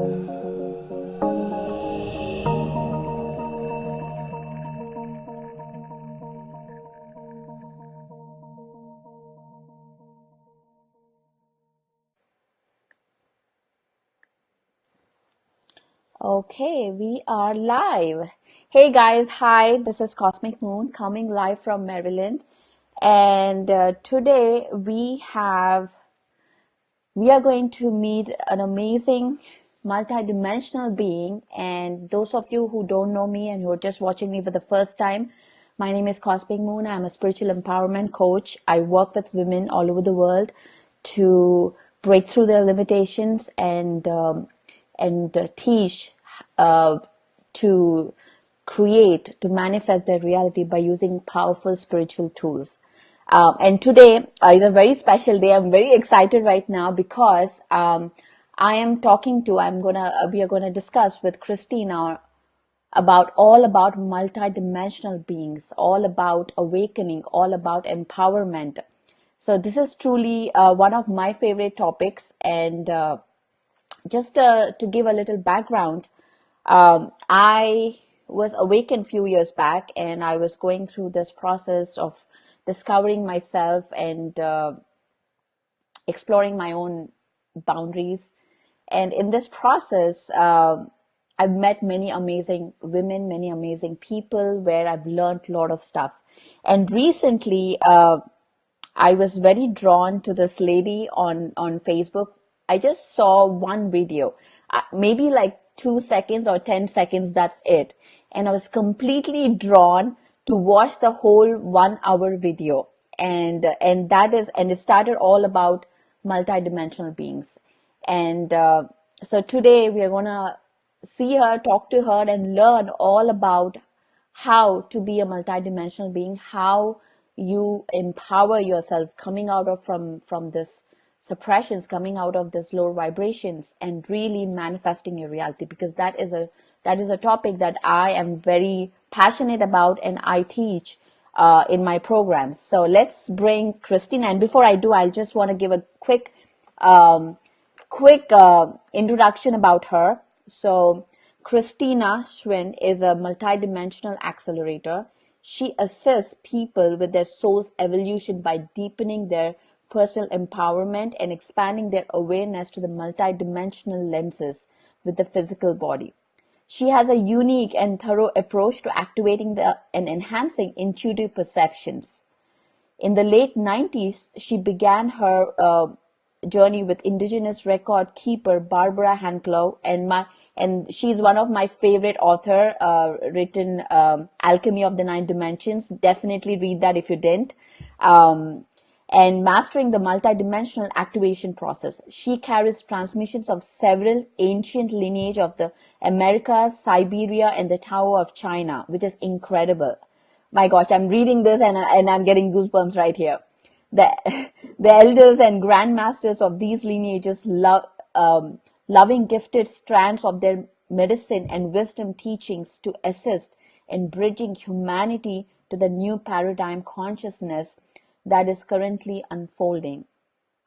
Okay, we are live. Hey guys, hi, this is Cosmic Moon coming live from Maryland. And today we are going to meet an amazing multidimensional being. And those of you who don't know me and who are just watching me for the first time, my name is Cosmic Moon. I'm a spiritual empowerment coach. I work with women all over the world to break through their limitations and teach uh, to create, to manifest their reality by using powerful spiritual tools. And today is a very special day. I'm very excited right now because we are gonna discuss with Christina about all about multidimensional beings, all about awakening, all about empowerment. So this is truly one of my favorite topics, and just to give a little background, I was awakened few years back, and I was going through this process of discovering myself and exploring my own boundaries. And in this process, I've met many amazing women, many amazing people where I've learned a lot of stuff. And recently, I was very drawn to this lady on Facebook. I just saw one video, maybe like 2 seconds or 10 seconds, that's it. And I was completely drawn to watch the whole 1 hour video. And it started all about multidimensional beings. And so today we are gonna see her, talk to her, and learn all about how to be a multidimensional being, how you empower yourself coming out of from this suppressions, coming out of this lower vibrations, and really manifesting your reality, because that is a topic that I am very passionate about and I teach in my programs. So let's bring Christina. And before I do, I just want to give a um, quick introduction about her. So, Christina Schwind is a multidimensional accelerator. She assists people with their soul's evolution by deepening their personal empowerment and expanding their awareness to the multidimensional lenses with the physical body. She has a unique and thorough approach to activating and enhancing intuitive perceptions. In the late 90s, she began her journey with Indigenous record keeper Barbara Hanclough, and she's one of my favorite author, written Alchemy of the Nine Dimensions. Definitely read that if you didn't. Um, and mastering the multidimensional activation process. She carries transmissions of several ancient lineage of the Americas, Siberia, and the Tao of China, which is incredible. My gosh, I'm reading this and I'm getting goosebumps right here. The the elders and grandmasters of these lineages loving gifted strands of their medicine and wisdom teachings to assist in bridging humanity to the new paradigm consciousness that is currently unfolding.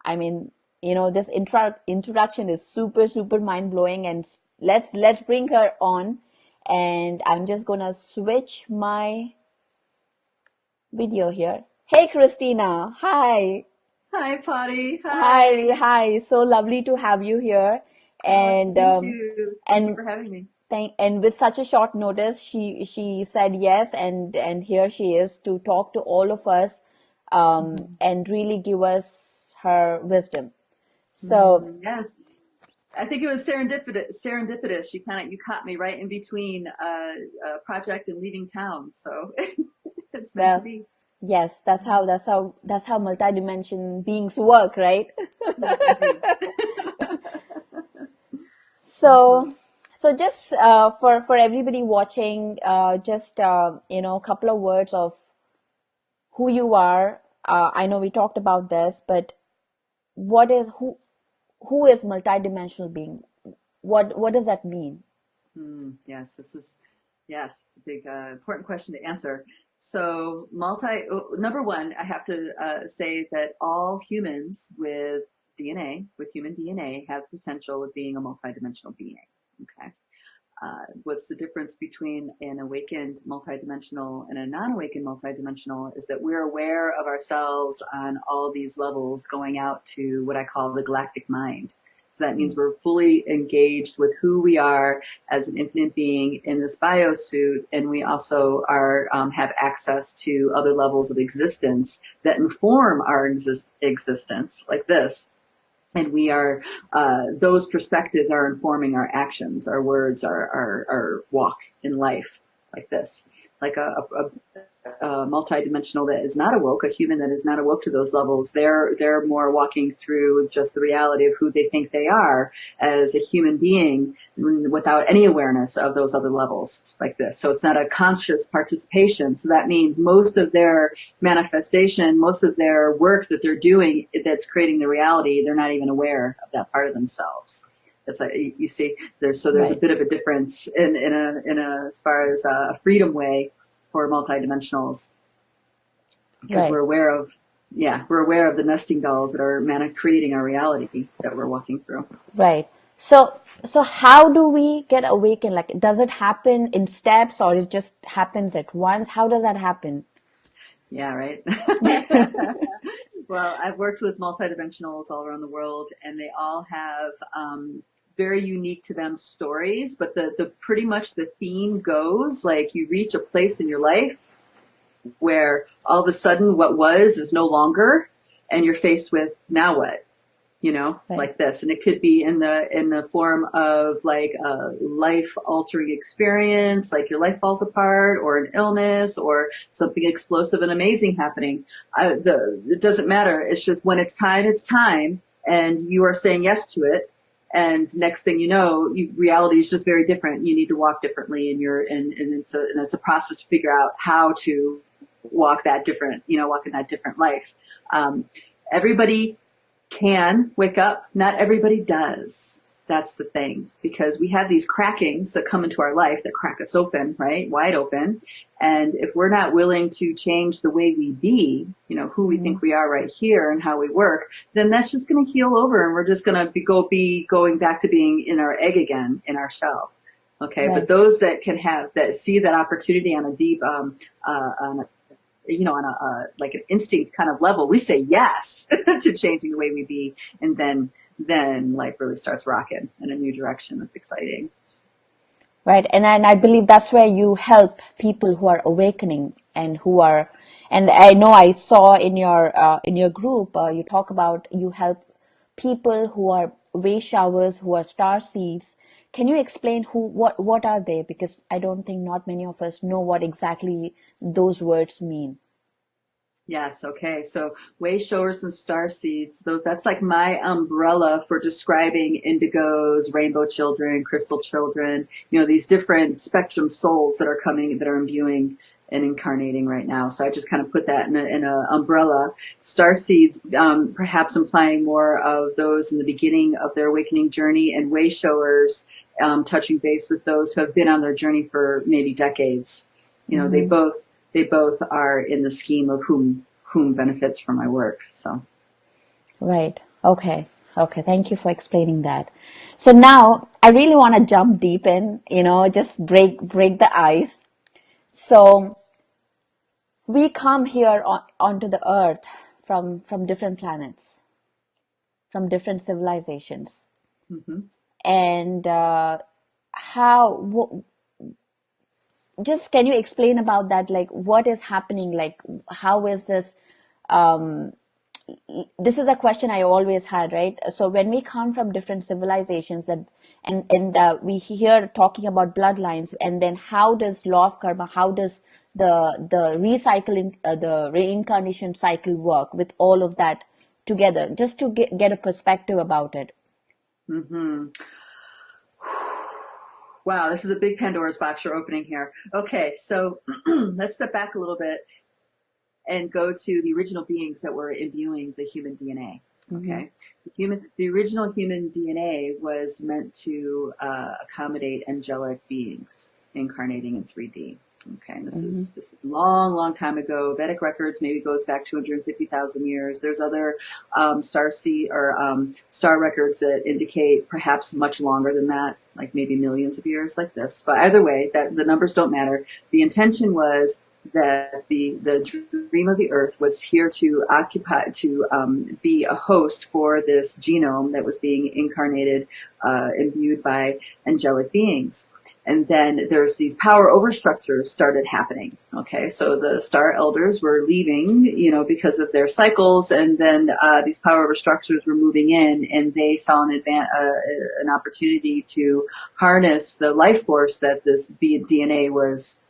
I mean, this introduction is super, super mind blowing, and let's bring her on. And I'm just gonna switch my video here. Hey, Christina. Hi. Hi, Pari. Hi. Hi. Hi. So lovely to have you here. And Thank you. Thank you and for having me. and with such a short notice, she said yes, and here she is to talk to all of us, Mhm. and really give us her wisdom. So Yes, I think it was serendipitous. Serendipitous. You caught me right in between a project and leaving town, so it's meant to well, be. yes, that's how multidimension beings work, right? Indeed. Mhm. So, so just for everybody watching, just a couple of words of who you are. I know we talked about this, but what is who is multidimensional being? What does that mean? Yes, this is yes, a big important question to answer. So, number one, I have to say that all humans with DNA, with human DNA, have the potential of being a multidimensional being. Okay. What's the difference between an awakened multidimensional and a non-awakened multidimensional is that we're aware of ourselves on all these levels going out to what I call the galactic mind. So that means we're fully engaged with who we are as an infinite being in this biosuit, and we also are have access to other levels of existence that inform our existence, like this. And we are, those perspectives are informing our actions, our words, our walk in life, like this. Like a multidimensional that is not awoke, a human that is not awoke to those levels, they're more walking through just the reality of who they think they are as a human being without any awareness of those other levels, like this. So it's not a conscious participation. So that means most of their manifestation, most of their work that they're doing that's creating the reality, they're not even aware of that part of themselves. That's like, you see, there's Right. a bit of a difference in a as far as a freedom way for multidimensionals, because Right. we're aware of the nesting dolls that are creating our reality that we're walking through. Right. So how do we get awakened? Like, does it happen in steps or it just happens at once? How does that happen? Yeah, right. Well, I've worked with multidimensionals all around the world, and they all have very unique to them stories, but the pretty much the theme goes like you reach a place in your life where all of a sudden what was is no longer, and you're faced with now what, Right. like this. And it could be in the form of like a life altering experience, like your life falls apart, or an illness, or something explosive and amazing happening. It doesn't matter. It's just when it's time, and you are saying yes to it. And next thing you know, reality is just very different. You need to walk differently, and it's a process to figure out how to walk that different, walk in that different life. Everybody can wake up. Not everybody does. That's the thing, because we have these crackings that come into our life that crack us open, right? Wide open. And if we're not willing to change the way we be, who we think we are right here and how we work, then that's just going to heal over, and we're just going to be going back to being in our egg again, in our shell. Okay. Right. But those that see that opportunity on a deep, on a like an instinct kind of level, we say yes to changing the way we be, and then life really starts rocking in a new direction. That's exciting. Right. And I believe that's where you help people who are awakening and who are, and I know I saw in your group, you talk about you help people who are wave showers, who are star seeds. Can you explain what are they? Because I don't think not many of us know what exactly those words mean. Yes. Okay. So way showers and star seeds, that's like my umbrella for describing indigos, rainbow children, crystal children, these different spectrum souls that are coming, that are imbuing and incarnating right now. So I just kind of put that in a umbrella. Star seeds, perhaps implying more of those in the beginning of their awakening journey, and way showers, touching base with those who have been on their journey for maybe decades. They both are in the scheme of whom benefits from my work. So Right. Okay. Okay. Thank you for explaining that. So now I really want to jump deep in, just break the ice. So we come here onto the earth from different planets, from different civilizations. mhm. And how, just can you explain about that? Like, what is happening? Like, how is this? Um, this is a question I always had, right? So when we come from different civilizations, that and we hear talking about bloodlines, and then how does law of karma, how does the recycling, the reincarnation cycle work with all of that together? Just to get a perspective about it. Mhm. Wow, this is a big Pandora's box you're opening here. Okay, so let's step back a little bit and go to the original beings that were imbuing the human DNA. Mm-hmm. Okay, the original human DNA was meant to accommodate angelic beings. incarnating in 3D. Okay, and this is long time ago. Vedic records maybe goes back 250,000 years. There's other star records that indicate perhaps much longer than that, like maybe millions of years, like this. But either way, that the numbers don't matter. The intention was that the dream of the earth was here to occupy, to be a host for this genome that was being incarnated, imbued by angelic beings. And then there's these power overstructures started happening. Okay, so the star elders were leaving, you know, because of their cycles, and then these power overstructures were moving in, and they saw an opportunity to harness the life force that this DNA was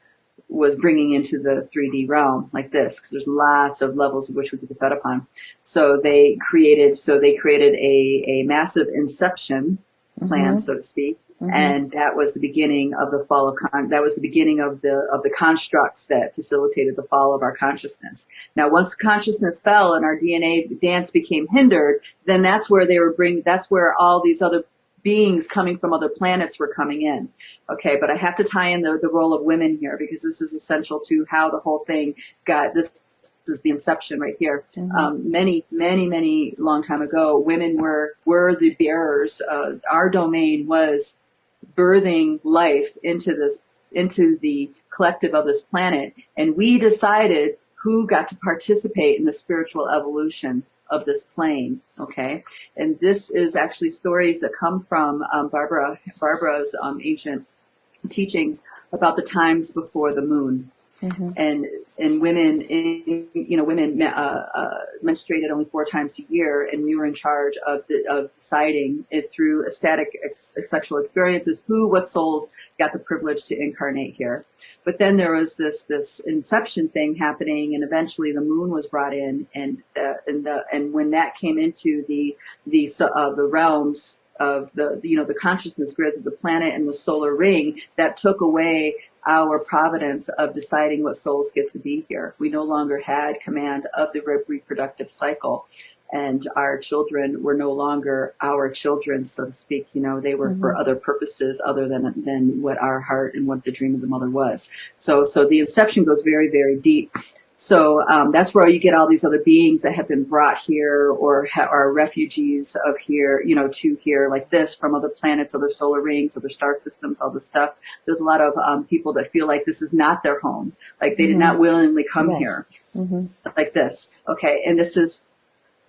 bringing into the 3D realm, like this, because there's lots of levels of which we could be fed upon. So they created a massive inception plan, so to speak. And that was the beginning of the fall of that was the beginning of the constructs that facilitated the fall of our consciousness. Now, once consciousness fell and our DNA dance became hindered, then that's where that's where all these other beings coming from other planets were coming in. Okay, but I have to tie in the role of women here, because this is essential to how the whole thing got this. This is the inception right here. Many long time ago, women were the bearers. Our domain was birthing life into the collective of this planet, and we decided who got to participate in the spiritual evolution of this plane. Okay, and this is actually stories that come from Barbara's ancient teachings about the times before the moon. And women, women menstruated only 4 times a year, and we were in charge of deciding it through ecstatic sexual experiences what souls got the privilege to incarnate here. But then there was this inception thing happening, and eventually the moon was brought in, and when that came into the realms of the consciousness grids of the planet and the solar ring, that took away our providence of deciding what souls get to be here. We no longer had command of the reproductive cycle, and our children were no longer our children, so to speak. You know, they were for other purposes other than what our heart and what the dream of the mother was. So the inception goes very, very deep. So that's where you get all these other beings that have been brought here, or are refugees of here, to here, like this, from other planets, other solar rings, other star systems, all this stuff. There's a lot of people that feel like this is not their home, like they did not willingly come here, like this. Okay, and this is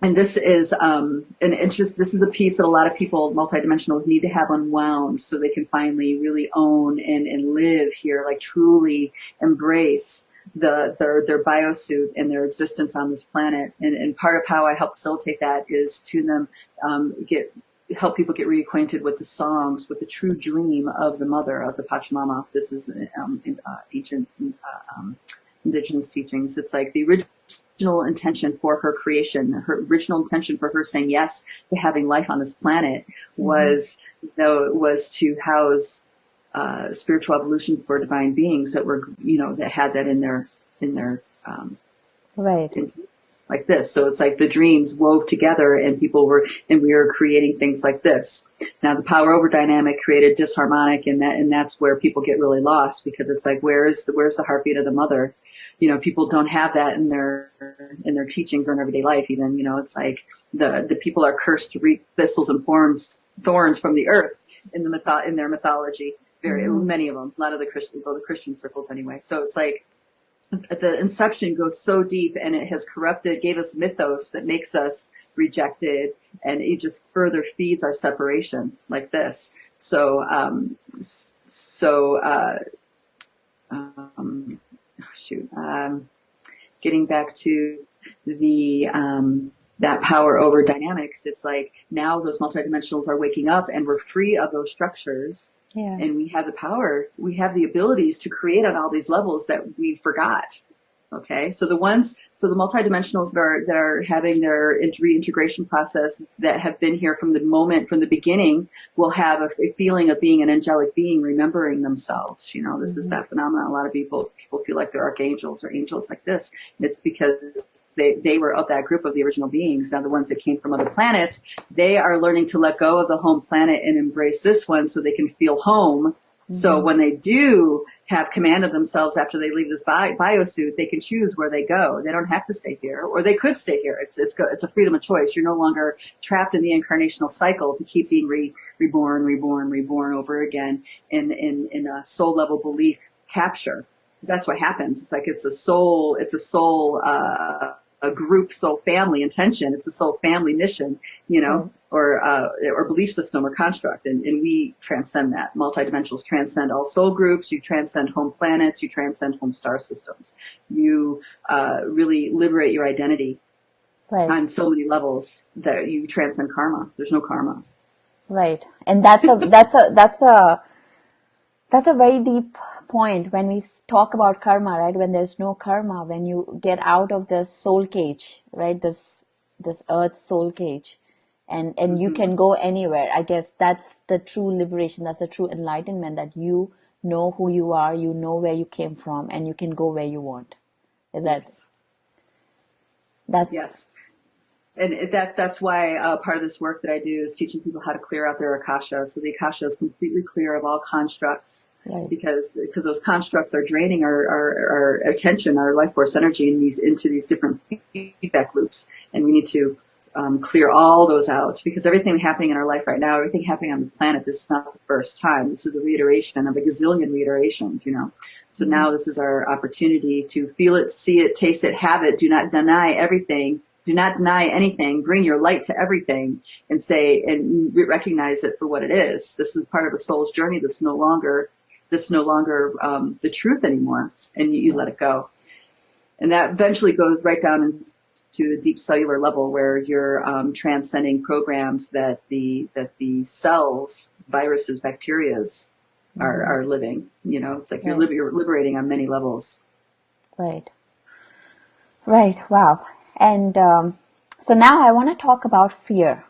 this is a piece that a lot of people, multidimensionals, need to have unwound so they can finally really own and live here, like truly embrace their biosuit and their existence on this planet. And part of how I help facilitate that is to them help people get reacquainted with the songs, with the true dream of the mother, of the Pachamama. This is ancient indigenous teachings. It's like the original intention for her creation, her original intention for her saying yes to having life on this planet was to house spiritual evolution for divine beings that were, that had that in their right. Like this. So it's like the dreams wove together, and we were creating things like this. Now the power over dynamic created disharmonic, and that's where people get really lost, because it's like, where's the heartbeat of the mother? People don't have that in their teachings or in everyday life even. It's like the people are cursed to reap thistles and thorns from the earth in their mythology. Very many of them, a lot of the Christian circles anyway. So it's like the inception goes so deep, and it has gave us mythos that makes us rejected, and it just further feeds our separation, like this. Getting back to that power over dynamics, it's like now those multidimensionals are waking up, and we're free of those structures. Yeah. And we have the power, we have the abilities to create on all these levels that we forgot. Okay, so the multidimensionals that are having their reintegration process, that have been here from the beginning, will have a feeling of being an angelic being, remembering themselves. This is that phenomenon. A lot of people feel like they're archangels or angels like this. It's because they were of that group of the original beings. Now the ones that came from other planets, they are learning to let go of the home planet and embrace this one, so they can feel home So when they do have command of themselves after they leave this biosuit, they can choose where they go. They don't have to stay here, or they could stay here. It's a freedom of choice. You're no longer trapped in the incarnational cycle to keep being reborn over again in a soul level belief capture. Because that's what happens. It's like it's a soul, a group soul family intention. It's a soul family mission, you know, or belief system or construct. And we transcend that. Multidimensionals transcend all soul groups. You transcend home planets. You transcend home star systems. You really liberate your identity on so many levels that you transcend karma. There's no karma. Right. And that's a very deep point when we talk about karma, right? When there's no karma, when you get out of this soul cage, right? This earth soul cage, and you can go anywhere. I guess that's the true liberation. That's the true enlightenment, that you know who you are, you know where you came from, and you can go where you want. Is that? Yes. And that's why part of this work that I do is teaching people how to clear out their akasha. So the akasha is completely clear of all constructs, because those constructs are draining our attention, our life force energy into these different feedback loops, and we need to clear all those out, because everything happening in our life right now, everything happening on the planet, this is not the first time. This is a reiteration of a gazillion reiterations, you know. So now this is our opportunity to feel it, see it, taste it, have it. Do not deny everything. Do not deny anything. Bring your light to everything and say, and recognize it for what it is. This is part of a soul's journey that's no longer the truth anymore. And you let it go. And that eventually goes right down into a deep cellular level, where you're transcending programs that the cells, viruses, bacterias are living. You know, it's like you're liberating on many levels. Right. Wow. And so now I want to talk about fear.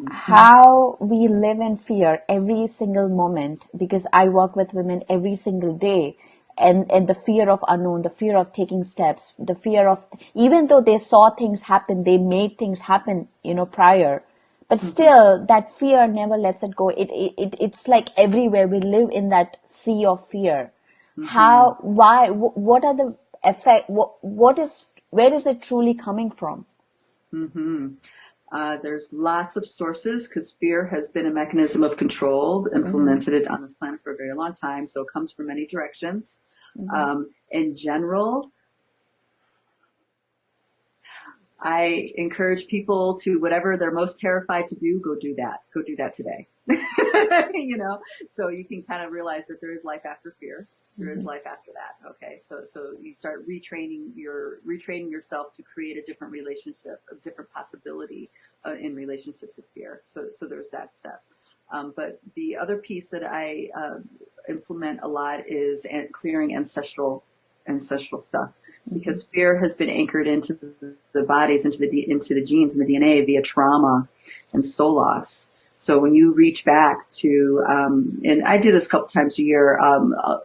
How we live in fear every single moment, because I work with women every single day, and the fear of unknown, the fear of taking steps, the fear of, even though they saw things happen, they made things happen, you know, prior, but still that fear never lets it go. It's like everywhere. We live in that sea of fear. What are the effect? Where is it truly coming from? There's lots of sources, because fear has been a mechanism of control implemented on this planet for a very long time. So it comes from many directions. In general, I encourage people to, whatever they're most terrified to do, go do that. Go do that today. You know, so you can kind of realize that there is life after fear. There is life after that. Okay. So you start retraining yourself to create a different relationship, a different possibility in relationship to fear. So there's that step. But the other piece that I implement a lot is clearing ancestral stuff, because fear has been anchored into the bodies, into the genes and the DNA via trauma and soul loss. So when you reach back to, and I do this a couple times a year,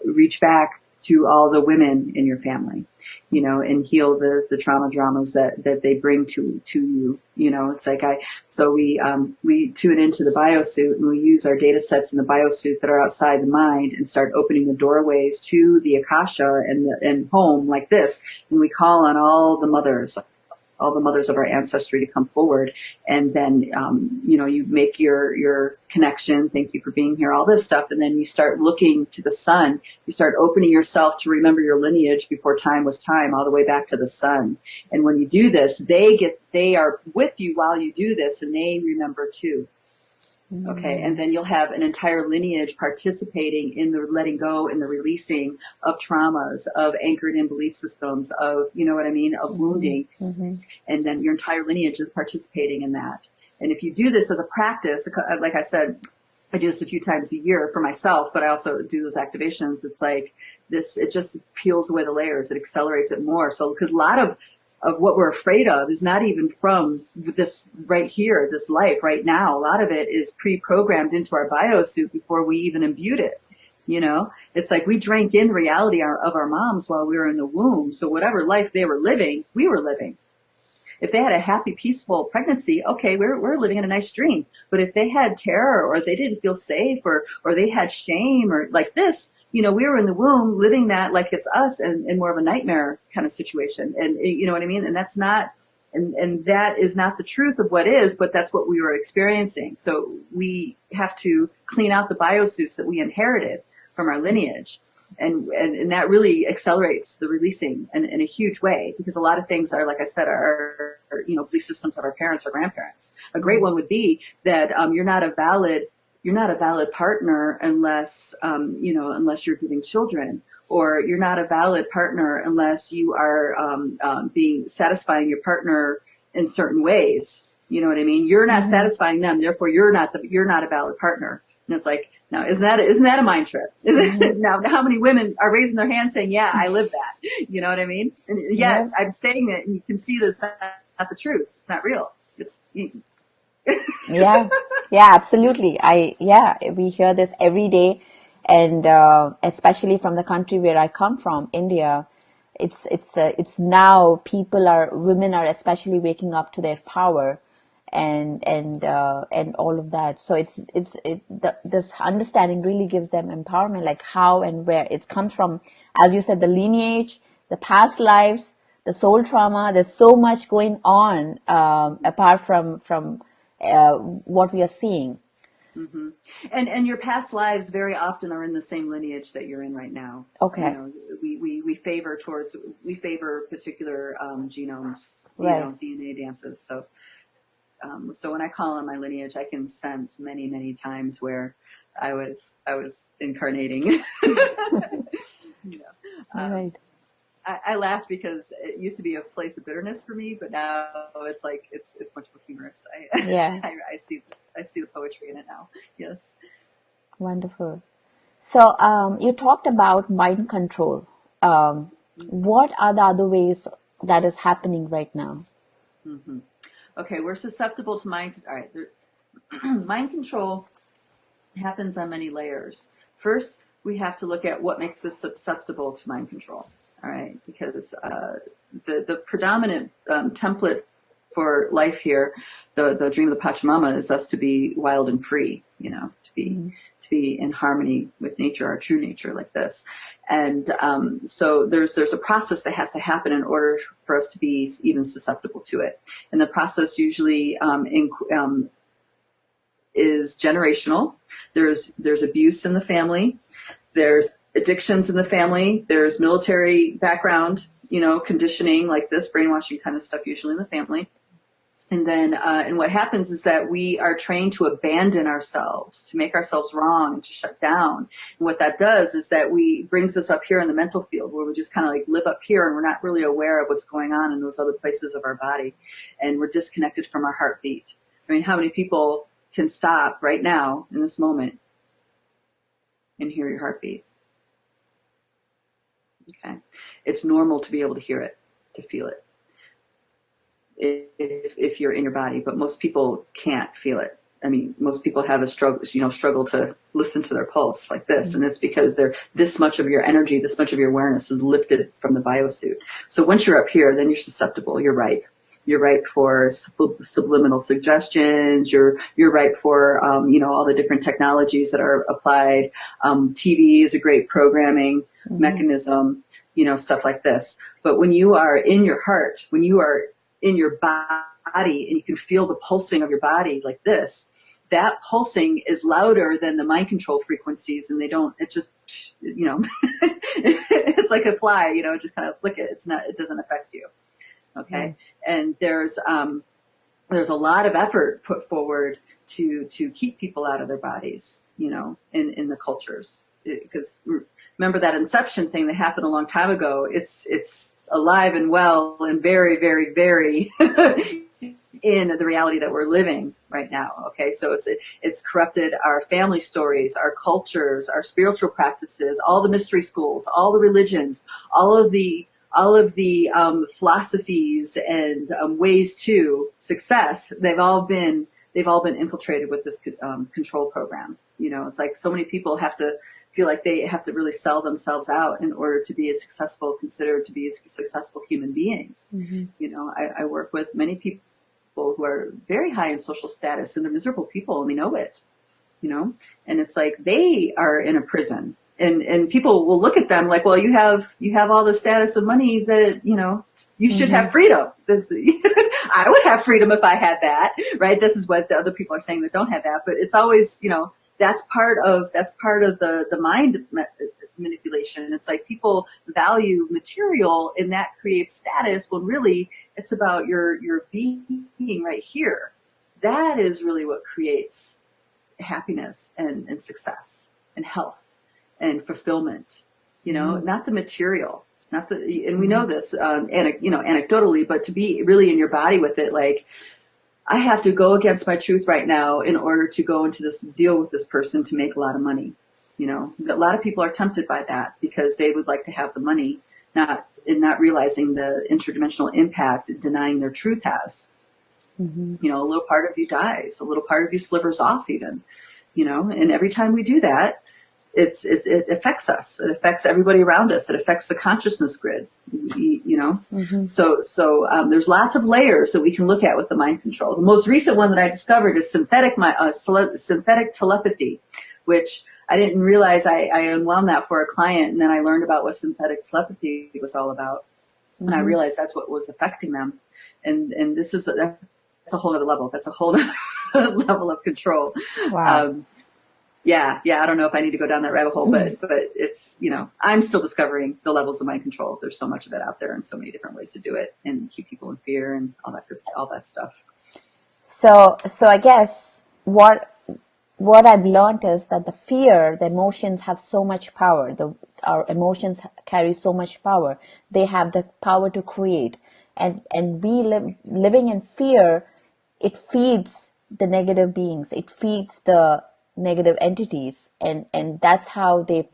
reach back to all the women in your family, you know, and heal the trauma dramas that they bring to you. You know, it's like we tune into the biosuit, and we use our data sets in the biosuit that are outside the mind, and start opening the doorways to the akasha and home like this. And we call on all the mothers of our ancestry to come forward. And then, you know, you make your connection. Thank you for being here, all this stuff. And then you start looking to the sun. You start opening yourself to remember your lineage before time was time, all the way back to the sun. And when you do this, they are with you while you do this, and they remember too. Okay, and then you'll have an entire lineage participating in the letting go and the releasing of traumas, of anchored in belief systems, of, you know what I mean, of wounding. And then your entire lineage is participating in that. And if you do this as a practice, like I said, I do this a few times a year for myself, but I also do those activations. It's like this, it just peels away the layers. It accelerates it more. So, because a lot of what we're afraid of is not even from this right here, this life right now. A lot of it is pre-programmed into our biosuit before we even imbued it. You know, it's like we drank in the reality of our moms while we were in the womb. So whatever life they were living, we were living. If they had a happy, peaceful pregnancy, okay, we're living in a nice dream. But if they had terror, or they didn't feel safe, or they had shame, or like this, we were in the womb living that like it's us, and more of a nightmare kind of situation. And you know what I mean? And that's not, and that is not the truth of what is, but that's what we were experiencing. So we have to clean out the biosuits that we inherited from our lineage. And that really accelerates the releasing in a huge way, because a lot of things are, like I said, are belief systems of our parents or grandparents. A great one would be that you're not a valid partner unless unless you're giving children, or you're not a valid partner unless you are being satisfying your partner in certain ways. You know what I mean? You're not satisfying them, therefore you're not a valid partner. And it's like, now, isn't that a mind trip? Now, how many women are raising their hands saying, yeah, I live that? You know what I mean? And yet I'm saying it, and you can see this not the truth. It's not real. It's Yeah, absolutely. We hear this every day, and especially from the country where I come from, India. It's now women are especially waking up to their power, and all of that. So this understanding really gives them empowerment, like how and where it comes from. As you said, the lineage, the past lives, the soul trauma. There's so much going on apart from what we are seeing. Mm-hmm. And your past lives very often are in the same lineage that you're in right now. Okay. We favor particular genomes, Right. DNA dances. So when I call on my lineage, I can sense many times where I was incarnating. Right. I laugh because it used to be a place of bitterness for me, but now it's like it's much more humorous. I see the poetry in it now. Yes. Wonderful. So you talked about mind control. What are the other ways that is happening right now? Mm-hmm. Okay, we're susceptible to mind. All right, mind control happens on many layers. First, we have to look at what makes us susceptible to mind control. All right, because the predominant template for life here, the dream of the Pachamama, is us to be wild and free. To be in harmony with nature, our true nature, like this. And so there's a process that has to happen in order for us to be even susceptible to it. And the process usually is generational. There's abuse in the family. There's addictions in the family. There's military background, conditioning like this, brainwashing kind of stuff usually in the family. And then, and what happens is that we are trained to abandon ourselves, to make ourselves wrong, to shut down. And what that does is that brings us up here in the mental field, where we just kind of like live up here, and we're not really aware of what's going on in those other places of our body. And we're disconnected from our heartbeat. I mean, how many people can stop right now in this moment and hear your heartbeat? Okay. It's normal to be able to hear it, to feel it, if you're in your body, but most people can't feel it. I mean, most people have a struggle to listen to their pulse like this. And it's because this much of your energy, this much of your awareness is lifted from the biosuit. So once you're up here, then you're susceptible. You're ripe. You're ripe for subliminal suggestions. You're ripe for, all the different technologies that are applied. TV is a great programming mechanism, stuff like this. But when you are in your heart, when you are in your body, and you can feel the pulsing of your body like this, that pulsing is louder than the mind control frequencies, and it just, it's like a fly, just kind of flick it. It doesn't affect you. Okay. And there's a lot of effort put forward to keep people out of their bodies, in the cultures, because remember that inception thing that happened a long time ago. It's alive and well and very, very, very in the reality that we're living right now. Okay, so it's corrupted our family stories, our cultures, our spiritual practices, all the mystery schools, all the religions, all of the philosophies and ways to success. They've all been infiltrated with this control program. It's like so many people have to feel like they have to really sell themselves out in order to be considered to be a successful human being. Mm-hmm. You know, I work with many people who are very high in social status, and they're miserable people, and they know it, you know, and it's like they are in a prison, and people will look at them like, well, you have all the status of money that, you know, you should have freedom. I would have freedom if I had that, right? This is what the other people are saying that don't have that, but it's always, you know, that's part of the mind manipulation. It's like people value material, and that creates status, when really it's about your being right here. That is really what creates happiness and success and health and fulfillment, you know, not the material, and we know this, anecdotally, but to be really in your body with it, like, I have to go against my truth right now in order to go into this deal with this person to make a lot of money. You know, a lot of people are tempted by that because they would like to have the money, not realizing the interdimensional impact denying their truth has. You know, a little part of you dies, a little part of you slivers off even, you know, and every time we do that, it affects us. It affects everybody around us. It affects the consciousness grid, you know. So there's lots of layers that we can look at with the mind control. The most recent one that I discovered is synthetic telepathy, which I didn't realize I unwound that for a client, and then I learned about what synthetic telepathy was all about, and I realized that's what was affecting them. And that's a whole other level. That's a whole other level of control. Wow. Yeah, I don't know if I need to go down that rabbit hole, but it's, you know, I'm still discovering the levels of mind control. There's so much of it out there, and so many different ways to do it and keep people in fear and all that stuff. So I guess what I've learned is that the emotions have so much power. Our emotions carry so much power. They have the power to create, and living in fear, it feeds the negative beings. It feeds the negative entities, and that's how they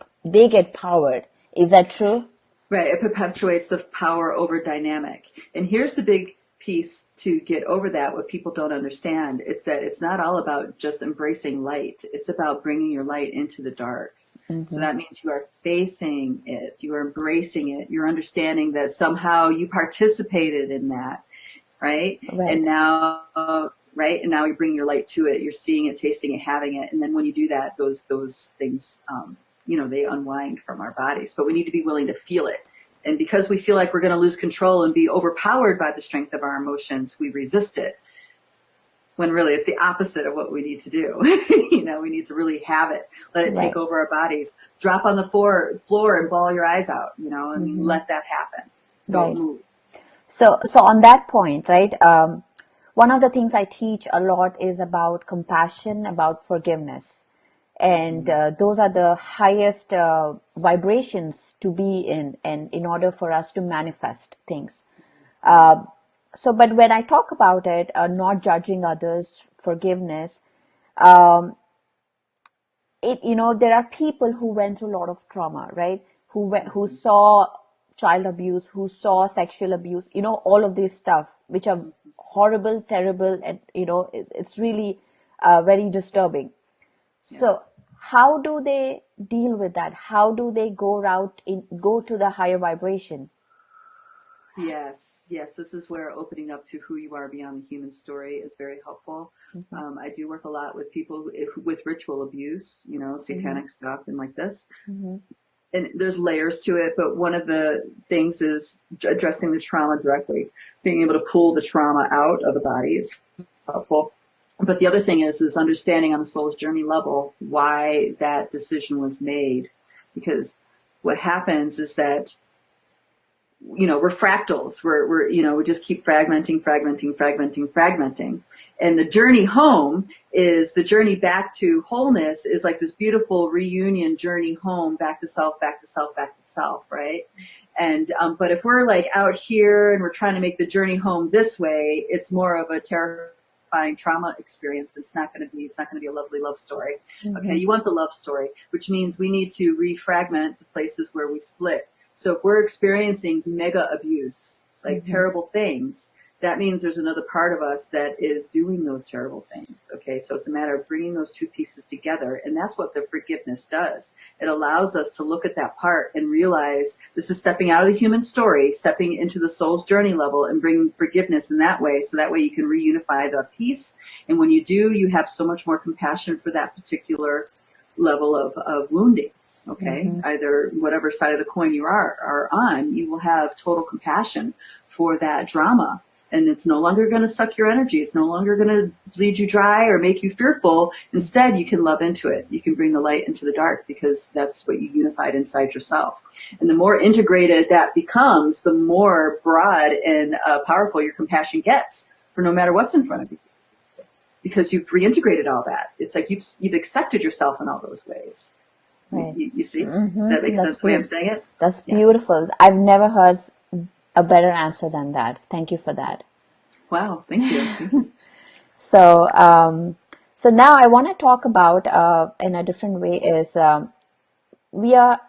get powered. Is that true? Right. It perpetuates the power over dynamic. And here's the big piece to get over that, what people don't understand. It's that it's not all about just embracing light. It's about bringing your light into the dark. So that means you are facing it. You are embracing it. You're understanding that somehow you participated in that. Right. And now, and now you bring your light to it. You're seeing it, tasting it, having it. And then when you do that, those things, you know, they unwind from our bodies. But we need to be willing to feel it. And because we feel like we're going to lose control and be overpowered by the strength of our emotions, we resist it. When really it's the opposite of what we need to do. You know, we need to really have it. Let it take over our bodies. Drop on the floor and bawl your eyes out, you know, and let that happen. So move. So on that point, right, one of the things I teach a lot is about compassion, about forgiveness. And those are the highest vibrations to be in, and in order for us to manifest things. But when I talk about it, not judging others, forgiveness, there are people who went through a lot of trauma, right? Who saw child abuse, who saw sexual abuse, all of this stuff, which are horrible, terrible, and, it's really very disturbing. Yes. So how do they deal with that? How do they go to the higher vibration? Yes. This is where opening up to who you are beyond the human story is very helpful. I do work a lot with people with ritual abuse, satanic stuff and like this. And there's layers to it, but one of the things is addressing the trauma directly, being able to pull the trauma out of the body is helpful. But the other thing is understanding on the soul's journey level why that decision was made. Because what happens is that, we're fractals. We just keep fragmenting. And the journey home is the journey back to wholeness is like this beautiful reunion journey home, back to self, right? And, but if we're like out here and we're trying to make the journey home this way, it's more of a terrifying trauma experience. It's not going to be a lovely love story. Okay. You want the love story, which means we need to refragment the places where we split. So if we're experiencing mega abuse, like terrible things, that means there's another part of us that is doing those terrible things. Okay, so it's a matter of bringing those two pieces together, and that's what the forgiveness does. It allows us to look at that part and realize this is stepping out of the human story, stepping into the soul's journey level, and bringing forgiveness in that way, so that way you can reunify the piece. And when you do, you have so much more compassion for that particular level of wounding. Okay, either whatever side of the coin you are on, you will have total compassion for that drama. And it's no longer going to suck your energy. It's no longer going to bleed you dry or make you fearful. Instead, you can love into it. You can bring the light into the dark, because that's what you unified inside yourself. And the more integrated that becomes, the more broad and powerful your compassion gets for no matter what's in front of you, because you've reintegrated all that. It's like you've accepted yourself in all those ways. Right. You see? That makes sense the way I'm saying it? That's beautiful. I've never heard a better answer than that. Thank you for that. Wow, thank you. So, so now I want to talk about in a different way is we are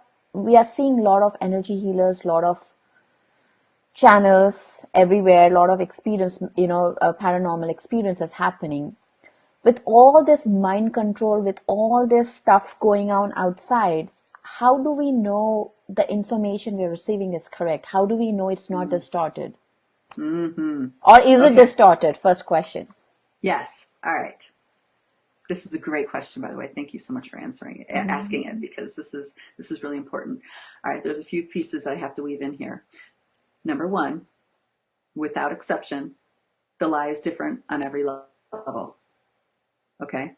seeing a lot of energy healers, a lot of channels everywhere, a lot of experience, paranormal experiences happening. With all this mind control, with all this stuff going on outside, how do we know the information we're receiving is correct? How do we know it's not distorted? Or is it distorted? First question. Yes. All right. This is a great question, by the way. Thank you so much for asking it, because this is really important. All right. There's a few pieces I have to weave in here. Number one, without exception, the lie is different on every level. Okay.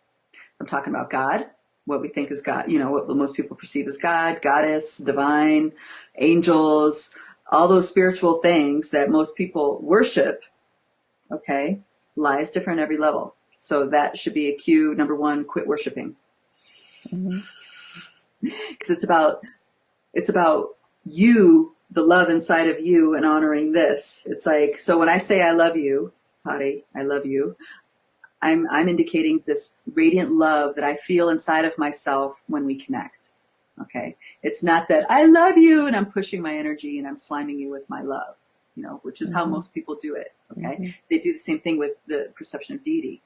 I'm talking about God, what we think is God, what most people perceive as God, goddess, divine, angels, all those spiritual things that most people worship. Okay. Lie is different on every level. So that should be a cue. Number one, quit worshiping. Because it's about you, the love inside of you, and honoring this. It's like, so when I say I love you, Pari, I love you, I'm indicating this radiant love that I feel inside of myself when we connect. Okay. It's not that I love you and I'm pushing my energy and I'm sliming you with my love, which is how most people do it. Okay. They do the same thing with the perception of deity.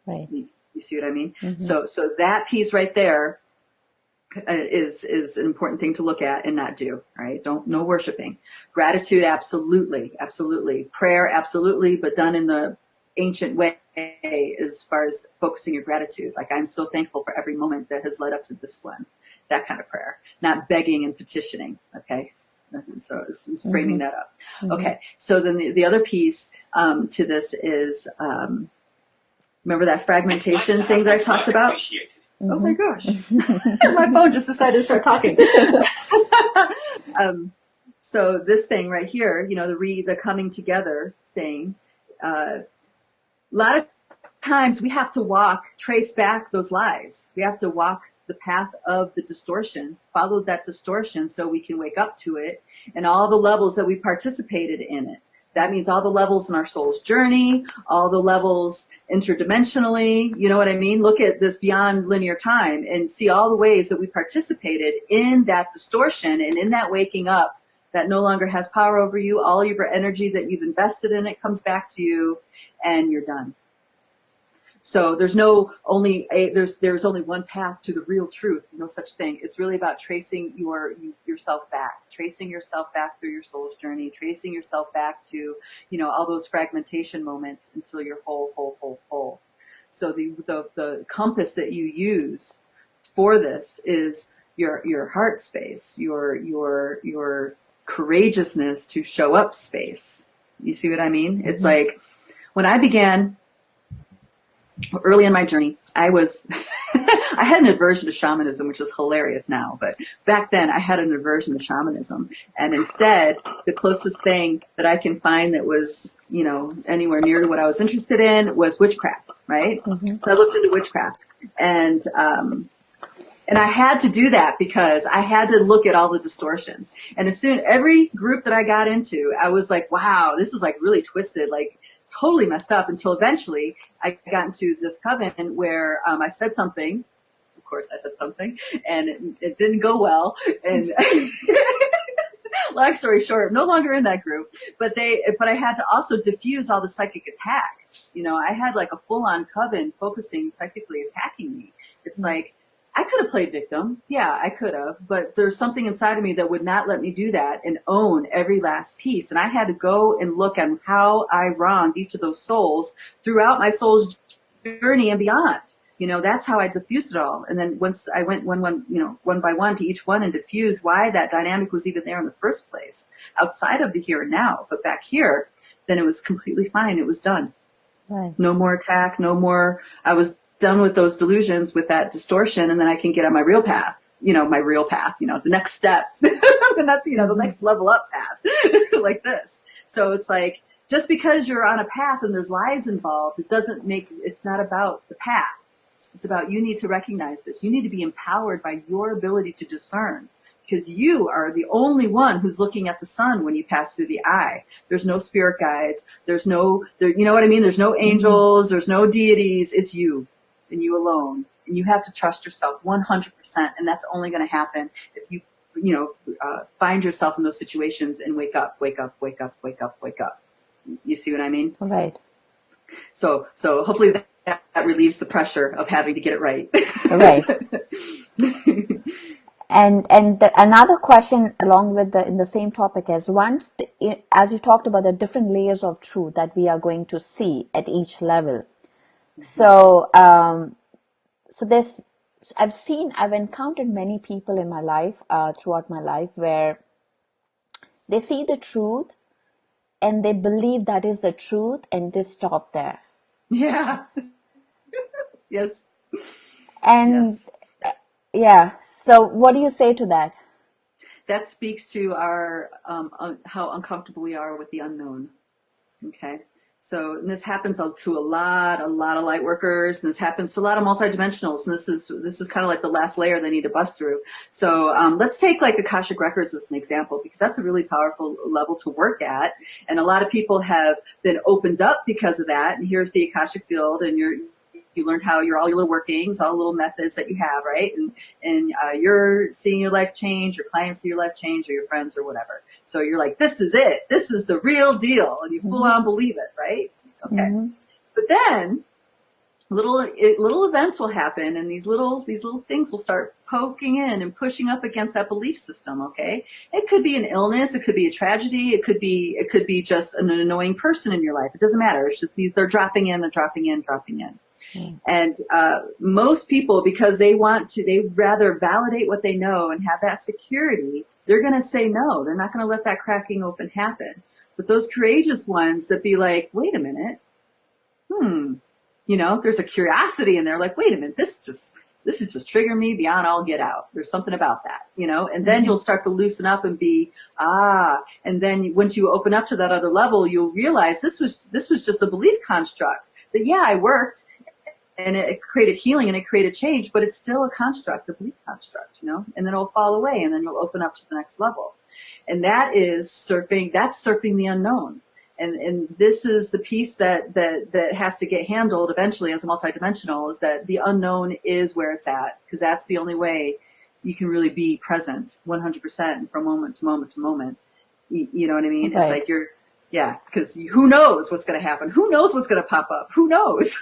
Right. You see what I mean? So that piece right there is an important thing to look at and not do. Right? No worshiping. Gratitude, absolutely, absolutely. Prayer, absolutely, but done in the ancient way, as far as focusing your gratitude. Like, I'm so thankful for every moment that has led up to this one. That kind of prayer, not begging and petitioning. Okay. So it's framing that up. Okay. So then the other piece to this is, remember that fragmentation thing that I talked about? Oh my gosh. My phone just decided to start talking. So this thing right here, the coming together thing, a lot of times we have to trace back those lies. We have to walk the path of the distortion, follow that distortion so we can wake up to it, and all the levels that we participated in it. That means all the levels in our soul's journey, all the levels interdimensionally, you know what I mean? Look at this beyond linear time and see all the ways that we participated in that distortion and in that waking up that no longer has power over you. All of your energy that you've invested in it comes back to you, and you're done. So there's only one path to the real truth, no such thing. It's really about tracing yourself back through your soul's journey, tracing yourself back to, all those fragmentation moments until you're whole. So the compass that you use for this is your heart space, your courageousness to show up space. You see what I mean? It's like when I began early in my journey, I had an aversion to shamanism, which is hilarious now, but back then I had an aversion to shamanism. And instead, the closest thing that I can find that was, anywhere near to what I was interested in was witchcraft, right? So I looked into witchcraft, and I had to do that because I had to look at all the distortions. And every group that I got into, I was like, wow, this is like really twisted, like totally messed up, until eventually I got into this coven where I said something. Of course I said something, and it didn't go well. And Long story short, I'm no longer in that group, but I had to also diffuse all the psychic attacks. You know, I had like a full on coven focusing psychically attacking me. It's like, I could have played victim. Yeah, I could have, but there's something inside of me that would not let me do that and own every last piece. And I had to go and look at how I wronged each of those souls throughout my soul's journey and beyond. You know, that's how I diffused it all. And then once I went one by one to each one and diffused why that dynamic was even there in the first place, outside of the here and now, but back here, then it was completely fine. It was done. Right. No more attack, no more. I was done with those delusions, with that distortion, and then I can get on my real path. You know, my real path. You know, the next step, the next level up path, like this. So it's like, just because you're on a path and there's lies involved, it's not about the path. It's about, you need to recognize this. You need to be empowered by your ability to discern, because you are the only one who's looking at the sun when you pass through the eye. There's no spirit guides. You know what I mean? There's no angels. There's no deities. It's you and you alone. And you have to trust yourself 100%. And that's only going to happen if you find yourself in those situations and wake up, wake up, wake up, wake up, wake up. You see what I mean? Right. So hopefully that relieves the pressure of having to get it right. Right. And another question along with in the same topic is, as you talked about the different layers of truth that we are going to see at each level. So I've encountered many people in my life, throughout my life, where they see the truth and they believe that is the truth and they stop there. Yeah. Yes. And yes. Yeah. So what do you say to that? That speaks to our how uncomfortable we are with the unknown. Okay. So, and this happens to a lot of light workers, and this happens to a lot of multidimensionals. And this is kind of like the last layer they need to bust through. So let's take like Akashic Records as an example, because that's a really powerful level to work at. And a lot of people have been opened up because of that. And here's the Akashic field, and you learned how all your little workings, all the little methods that you have, right? And you're seeing your life change, your clients see your life change, or your friends or whatever. So you're like, this is it. This is the real deal. And you full on believe it, right? Okay. Mm-hmm. But then little events will happen, and these little things will start poking in and pushing up against that belief system. Okay. It could be an illness. It could be a tragedy. It could be just an annoying person in your life. It doesn't matter. It's just they're dropping in. And most people, because they rather validate what they know and have that security, they're going to say no. They're not going to let that cracking open happen. But those courageous ones that be like, wait a minute, there's a curiosity in there. Like, wait a minute, this is just triggering me beyond all get out. There's something about that, and then you'll start to loosen up and be, and then once you open up to that other level, you'll realize this was just a belief construct that, yeah, I worked. And it created healing and it created change, but it's still a construct, a belief construct, and then it'll fall away, and then you'll open up to the next level. And that's surfing the unknown. And this is the piece that has to get handled eventually as a multidimensional, is that the unknown is where it's at, because that's the only way you can really be present 100% from moment to moment to moment. You know what I mean? Right. It's like because who knows what's going to happen? Who knows what's going to pop up? Who knows?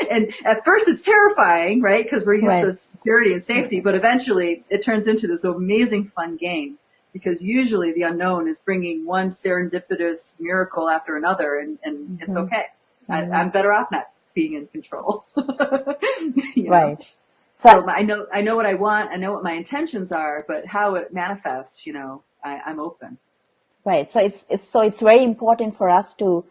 And at first it's terrifying, right? Because we're used to security and safety, but eventually it turns into this amazing fun game, because usually the unknown is bringing one serendipitous miracle after another, and it's okay. I'm better off not being in control. Right. So I know what I want. I know what my intentions are, but how it manifests, I'm open. Right. So it's very important for us to,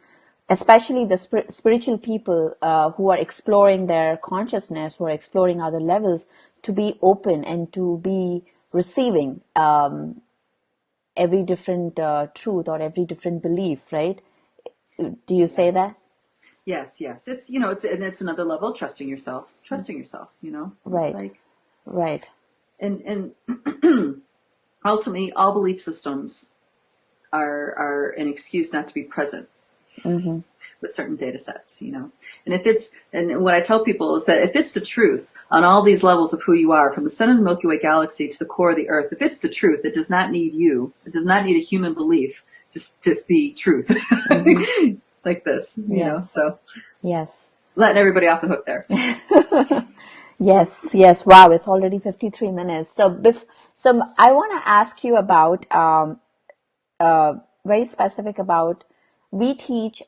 especially the spiritual people who are exploring their consciousness, who are exploring other levels, to be open and to be receiving every different truth or every different belief. Right? Do you say that? Yes. It's it's another level of trusting yourself. Right. It's right. And ultimately, all belief systems are an excuse not to be present. Mm-hmm. with certain data sets, and what I tell people is that if it's the truth on all these levels of who you are, from the center of the Milky Way galaxy to the core of the earth, if it's the truth, it does not need you. It does not need a human belief to be truth. Mm-hmm. Like this, so yes, letting everybody off the hook there. Yes. Wow, it's already 53 minutes. So I want to ask you about very specific about, we teach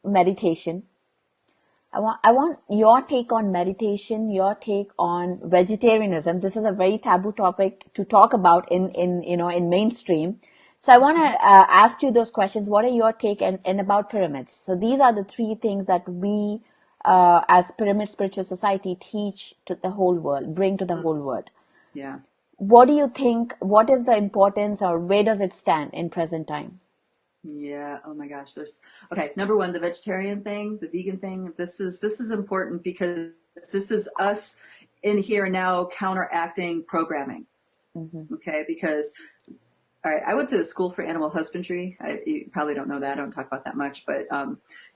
meditation. I want your take on meditation, your take on vegetarianism. This is a very taboo topic to talk about in mainstream. So I want to ask you those questions. What are your take and about pyramids? So these are the three things that we, as Pyramid Spiritual Society, teach to the whole world, bring to the whole world. Yeah. What do you think? What is the importance, or where does it stand in present time? Yeah. Oh my gosh. Okay. Number one, the vegetarian thing, the vegan thing. This is important because this is us in here and now counteracting programming. Mm-hmm. Okay. Because, all right, I went to school for animal husbandry. You probably don't know that. I don't talk about that much, but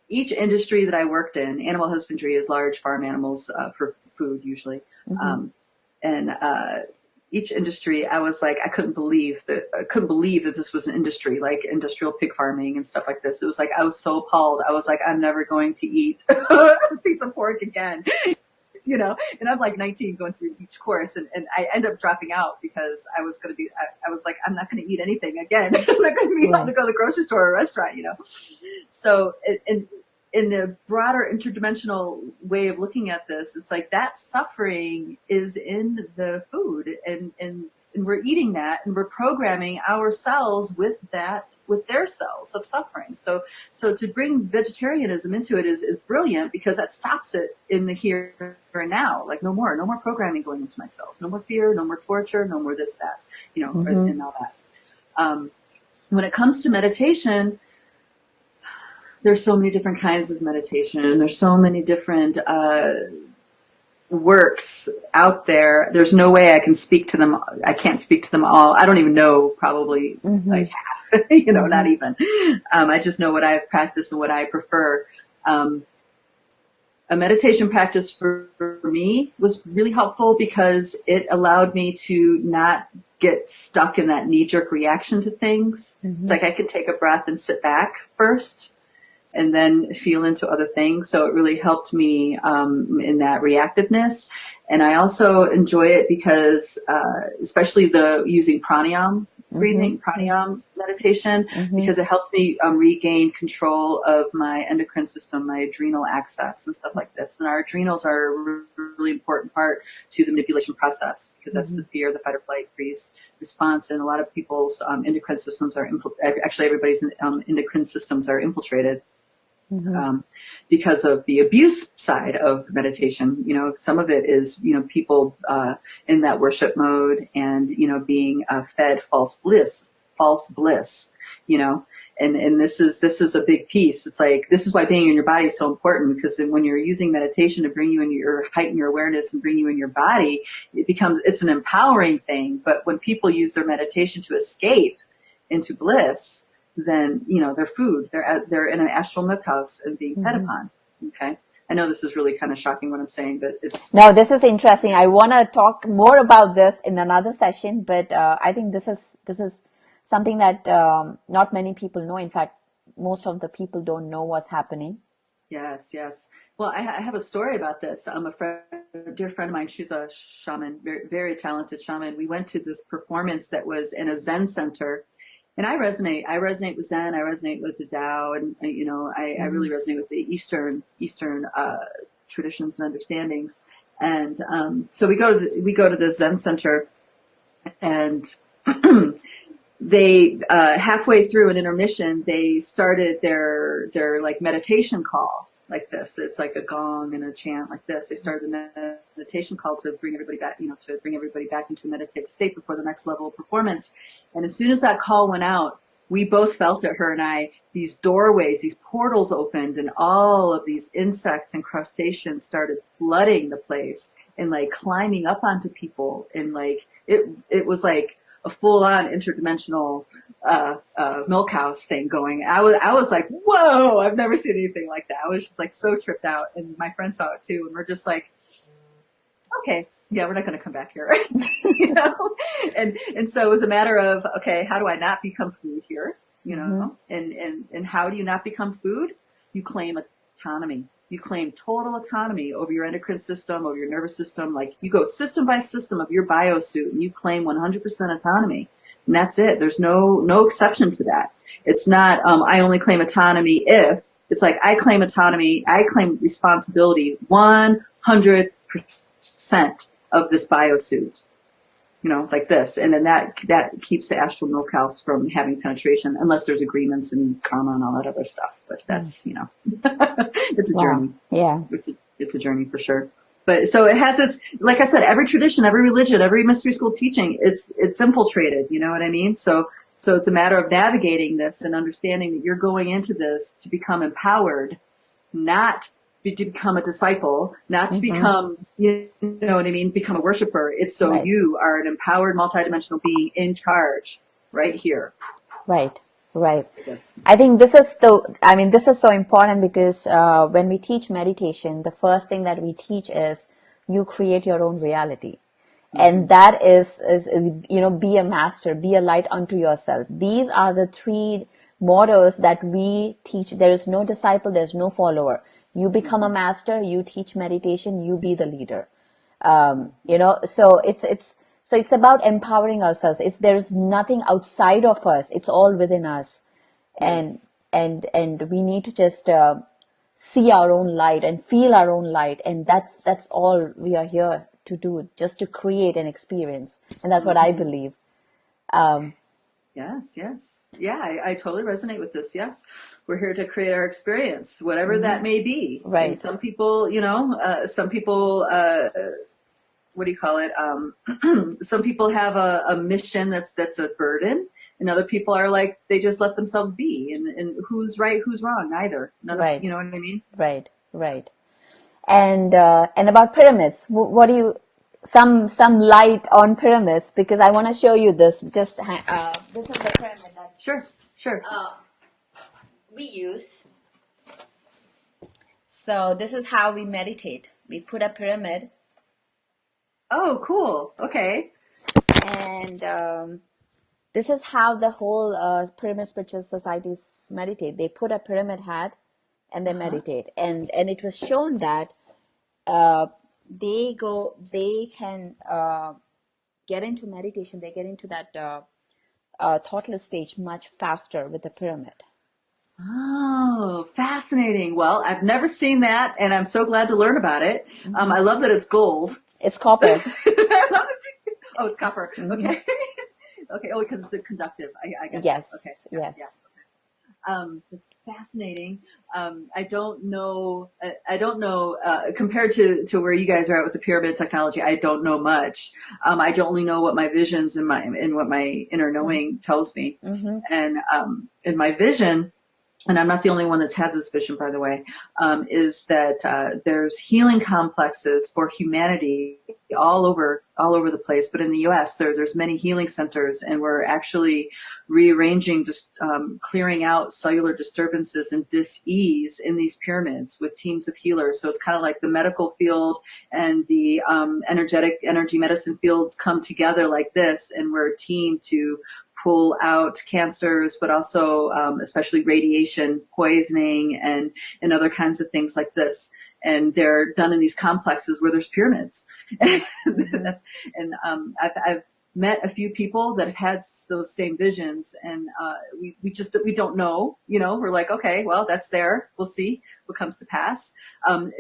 each industry that I worked in, animal husbandry is large farm animals for food usually. Mm-hmm. Each industry, I was like, I couldn't believe that this was an industry, like industrial pig farming and stuff like this. It was like, I was so appalled. I was like, I'm never going to eat a piece of pork again, and I'm like 19 going through each course, and I end up dropping out because I was like, I'm not going to eat anything again. I'm not going to be able to go to the grocery store or a restaurant, So, in the broader interdimensional way of looking at this, it's like that suffering is in the food, and we're eating that, and we're programming ourselves with their cells of suffering. So to bring vegetarianism into it is brilliant, because that stops it in the here and now. Like no more programming going into my cells, no more fear, no more torture, no more this, that, mm-hmm. and all that. When it comes to meditation, there's so many different kinds of meditation, and there's so many different works out there. There's no way I can speak to them. I can't speak to them all. I don't even know, probably mm-hmm. like half, mm-hmm. not even. I just know what I've practiced and what I prefer. A meditation practice for me was really helpful because it allowed me to not get stuck in that knee-jerk reaction to things. Mm-hmm. It's like I could take a breath and sit back first, and then feel into other things. So it really helped me in that reactiveness. And I also enjoy it because, especially using pranayama breathing, mm-hmm. pranayama meditation, mm-hmm. because it helps me regain control of my endocrine system, my adrenal access and stuff like this. And our adrenals are a really important part to the manipulation process, because that's mm-hmm. the fear, the fight or flight, freeze response. And a lot of people's endocrine systems are, actually everybody's endocrine systems are infiltrated. Mm-hmm. Because of the abuse side of meditation. Some of it is, people in that worship mode and, being fed false bliss, and this is a big piece. It's like, this is why being in your body is so important, because when you're using meditation to bring you in heighten your awareness and bring you in your body, it's an empowering thing. But when people use their meditation to escape into bliss, then they're food. They're in an astral milk house and being fed mm-hmm. upon. Okay, I know this is really kind of shocking what I'm saying, but no. This is interesting. I want to talk more about this in another session, but I think this is something that not many people know. In fact, most of the people don't know what's happening. Yes. Well, I have a story about this. A dear friend of mine. She's a shaman, very, very talented shaman. We went to this performance that was in a Zen center. And I resonate with Zen. I resonate with the Tao, and I really resonate with the Eastern traditions and understandings. And so we go to the Zen center, and they halfway through an intermission, they started their like meditation call like this. It's like a gong and a chant like this. They started the meditation call to bring everybody back, to bring everybody back into a meditative state before the next level of performance. And as soon as that call went out, we both felt it, her and I, these doorways, these portals opened, and all of these insects and crustaceans started flooding the place and like climbing up onto people. And like, it was like a full on interdimensional milk house thing going. I was like, whoa, I've never seen anything like that. I was just like so tripped out, and my friend saw it too, and we're just like, okay, yeah, we're not going to come back here, you know. And so it was a matter of, okay, how do I not become food here, you Mm-hmm. know? And how do you not become food? You claim autonomy. You claim total autonomy over your endocrine system, over your nervous system. Like you go system by system of your biosuit, and you claim 100% autonomy, and that's it. There's no exception to that. It's not I only claim autonomy if. It's like I claim autonomy. I claim responsibility 100% of this biosuit, you know, like this. And then that keeps the astral milk house from having penetration, unless there's agreements and karma and all that other stuff. But that's, you know, it's a Wow. journey. Yeah. It's a journey for sure. But so it has its, like I said, every tradition, every religion, every mystery school teaching, it's infiltrated, you know what I mean? So it's a matter of navigating this and understanding that you're going into this to become empowered, not to become a disciple, not to Mm-hmm. become, you know what I mean, become a worshiper. It's so Right. you are an empowered multidimensional being in charge right here. Right. Right. Yes. I think this is I mean, this is so important because when we teach meditation, the first thing that we teach is you create your own reality. Mm-hmm. And that is, you know, be a master, be a light unto yourself. These are the three mottos that we teach. There is no disciple, there's no follower. You become a Mm-hmm. master, you teach meditation, you be the leader. You know, so it's about empowering ourselves. There's nothing outside of us. It's all within us. And, Yes. and we need to just, see our own light and feel our own light. And that's all we are here to do, just to create an experience. And that's what I Mm-hmm. believe. Um, Yes, yes. Yeah, I totally resonate with this. Yes. We're here to create our experience, whatever mhm. that may be. And Right, some people, you know, some people, what do you call it? Some people have a mission that's a burden, and other people are like, they just let themselves be. And who's right, who's wrong? Neither. None of, right, you know what I mean? right, right. And about pyramids, what do you, some light on pyramids, because I want to show you this. This is the pyramid that Sure, sure. uh, we use. So this is how we meditate. We put a pyramid, Oh, cool. Okay. and this is how the whole pyramid spiritual societies meditate. They put a pyramid hat and they Uh-huh. meditate. And it was shown that uh, they can get into meditation. They get into that thoughtless stage much faster with the pyramid. Oh, fascinating. Well, I've never seen that, and I'm so glad to learn about it. I love that it's gold. It's copper. I love it. Oh, it's copper. Hmm. Okay. Okay. Oh, because it's conductive. I get that. Okay. Yes, Yeah. Yeah. yes. It's fascinating. I don't know. I don't know compared to where you guys are at with the pyramid technology. I don't know much. I only know what my visions and what my inner knowing tells me. Mm-hmm. And in my vision, and I'm not the only one that's had this vision, by the way, is that there's healing complexes for humanity all over the place. But in the U.S., there's many healing centers, and we're actually rearranging, just clearing out cellular disturbances and dis-ease in these pyramids with teams of healers. So it's kind of like the medical field and the energy medicine fields come together like this, and we're a team to pull out cancers, but also especially radiation poisoning and other kinds of things like this. And they're done in these complexes where there's pyramids. Mm-hmm. That's, and I've met a few people that have had those same visions, and we don't know, you know, we're like, okay, well, that's there. We'll see what comes to pass.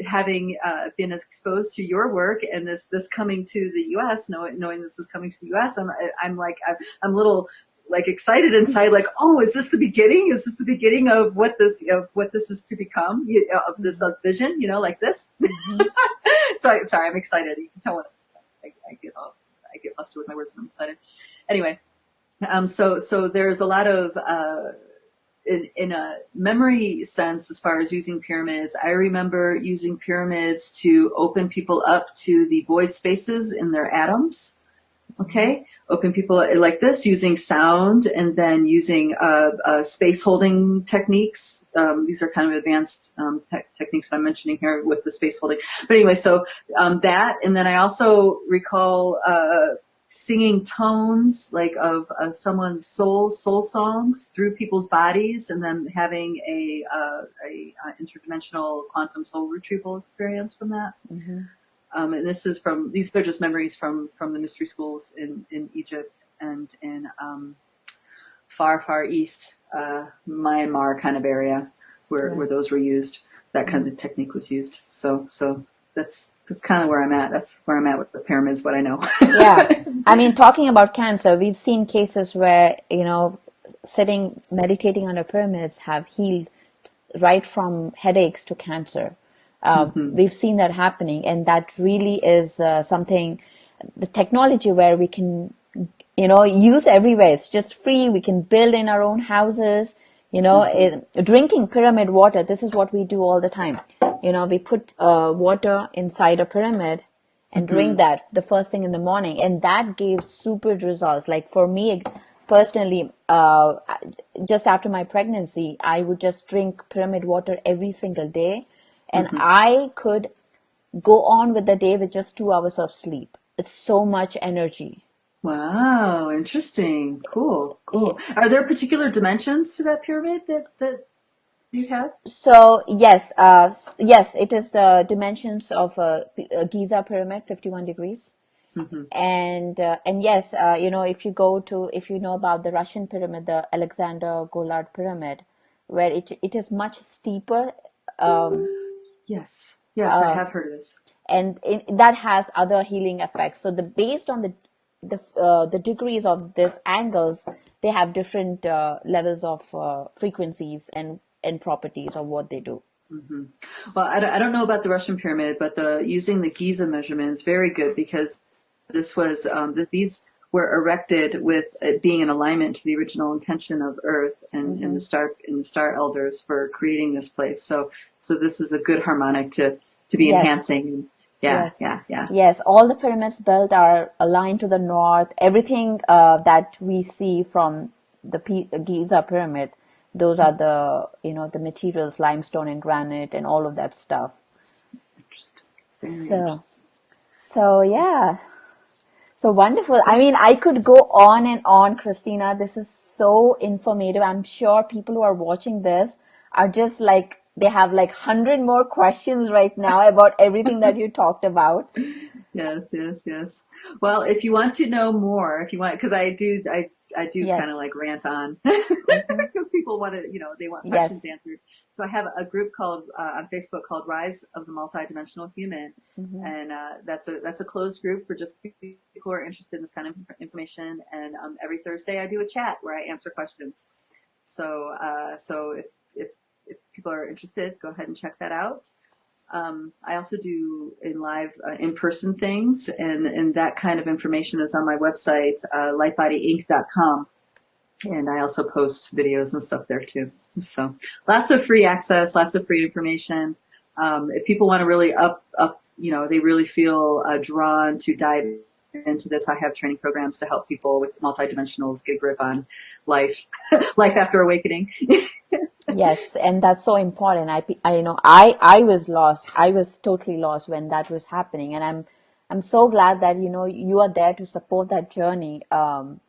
Having been exposed to your work and this coming to the U.S., knowing this is coming to the U.S., I'm like, I'm a little like excited inside, like, oh, is this the beginning? Is this the beginning of what this is to become, of this vision, you know, like this? Mm-hmm. So I'm sorry, I'm excited. You can tell when I get flustered with my words when I'm excited. Anyway, so there's a lot of in a memory sense as far as using pyramids. I remember using pyramids to open people up to the void spaces in their atoms. Okay, open people like this using sound and then using space holding techniques. These are kind of advanced techniques that I'm mentioning here with the space holding. But anyway, so that, and then I also recall singing tones like of someone's soul songs through people's bodies, and then having a interdimensional quantum soul retrieval experience from that. Mm-hmm. And these are just memories from the mystery schools in Egypt and in far east Myanmar kind of area where those were used. That kind of technique was used. So that's kind of where I'm at. That's where I'm at with the pyramids, what I know. Yeah. I mean, talking about cancer, we've seen cases where, meditating under pyramids have healed right from headaches to cancer. We've seen that happening, and that really is something, the technology where we can, use everywhere. It's just free. We can build in our own houses, drinking pyramid water. This is what we do all the time. We put water inside a pyramid and drink that the first thing in the morning, and that gave super results. Like for me personally, just after my pregnancy, I would just drink pyramid water every single day, and I could go on with the day with just 2 hours of sleep. It's so much energy. Wow, interesting. Cool. Yeah. Are there particular dimensions to that pyramid that you have? So yes, yes, it is the dimensions of a Giza pyramid, 51 degrees. And yes, if you know about the Russian pyramid, the Alexander Gollard pyramid, where it is much steeper, Yes, I have heard of this. and that has other healing effects. So based on the degrees of these angles, they have different levels of frequencies and properties of what they do. Well, I don't know about the Russian pyramid, but using the Giza measurement is very good because these were erected with it being in alignment to the original intention of Earth and the star elders for creating this place. So this is a good harmonic to be enhancing. Yeah. Yes, all the pyramids built are aligned to the north. Everything that we see from the Giza pyramid, those are the materials, limestone and granite and all of that stuff. Interesting. Very interesting. So yeah. So wonderful. I mean, I could go on and on, Christina. This is so informative. I'm sure people who are watching this are just like, they have like 100 more questions right now about everything that you talked about. Yes. Well, if you want to know more, because I do kind of like rant on because people want to, they want questions answered. So I have a group called on Facebook called Rise of the Multidimensional Human, and that's a closed group for just people who are interested in this kind of information. And every Thursday I do a chat where I answer questions. So if people are interested, go ahead and check that out. I also do in-person things, and that kind of information is on my website, lightbodyinc.com. And I also post videos and stuff there too. So lots of free access, lots of free information. If people want to really they really feel drawn to dive into this, I have training programs to help people with multidimensionals get a grip on life, life after awakening. Yes, and that's so important. I was lost. I was totally lost when that was happening, and I'm so glad that you are there to support that journey. And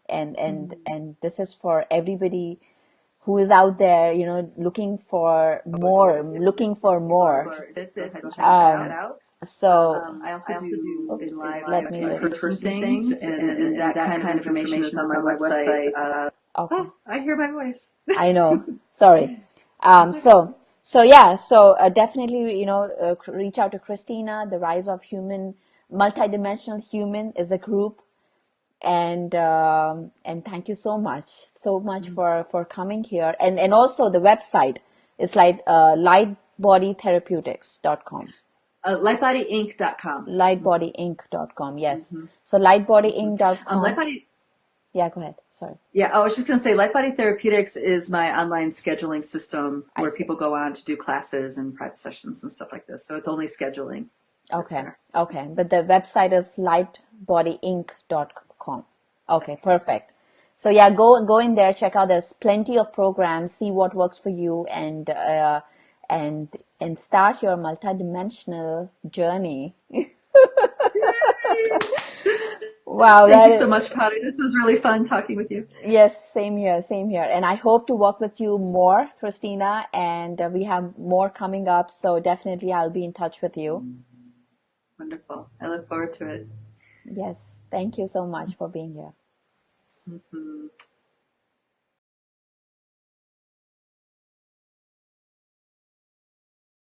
this is for everybody who is out there, looking for more, looking for more. So I also do let me in-person things, and that kind of information is on my website. Okay. I hear my voice. I know. Sorry. So definitely, reach out to Christina. The Rise of Human, Multidimensional Human is a group, and thank you so much for coming here, and also the website is like lightbodytherapeutics.com. Lightbodyinc.com. Lightbodyinc.com. Yes. So lightbodyinc.com. Lightbody. Yeah, go ahead. Sorry. Yeah, I was just going to say, Lightbody Therapeutics is my online scheduling system where people go on to do classes and private sessions and stuff like this. So it's only scheduling. Okay. But the website is lightbodyinc.com. com. Okay, perfect. So yeah, go in there, check out. There's plenty of programs. See what works for you, and and start your multidimensional journey. Wow, Thank that you so is, much, Patri. This was really fun talking with you. yes, same here, same here. And I hope to work with you more, Christina. And we have more coming up, so definitely I'll be in touch with you. Wonderful. I look forward to it. Yes, thank you so much for being here. Mhm.